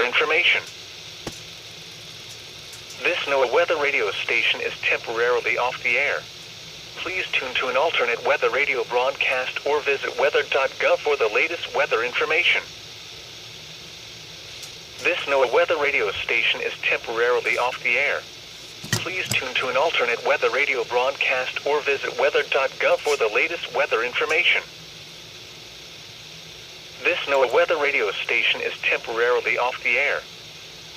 information. This NOAA weather radio station is temporarily off the air. Please tune to an alternate weather radio broadcast or visit weather.gov for the latest weather information. This NOAA weather radio station is temporarily off the air. Please tune to an alternate weather radio broadcast or visit weather.gov for the latest weather information. This NOAA weather radio station is temporarily off the air.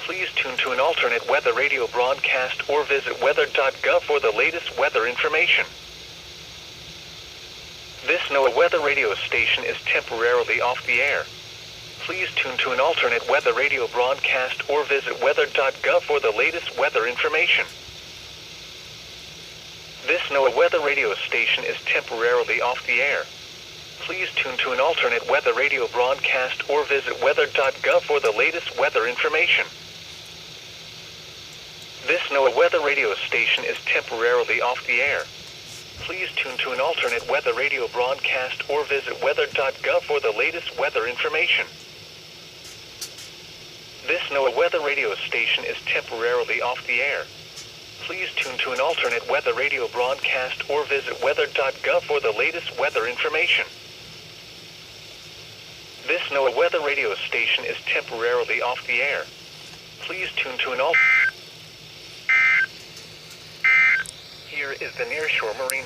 Please tune to an alternate weather radio broadcast or visit weather.gov for the latest weather information. This NOAA weather radio station is temporarily off the air. Please tune to an alternate weather radio broadcast or visit weather.gov for the latest weather information. This NOAA weather radio station is temporarily off the air. Please tune to an alternate weather radio broadcast or visit weather.gov for the latest weather information. This NOAA weather radio station is temporarily off the air. Please tune to an alternate weather radio broadcast or visit weather.gov for the latest weather information. This NOAA weather radio station is temporarily off the air. Please tune to an alternate weather radio broadcast or visit weather.gov for the latest weather information. This NOAA weather radio station is temporarily off the air. Please tune to an alternate. Here is the Nearshore Marine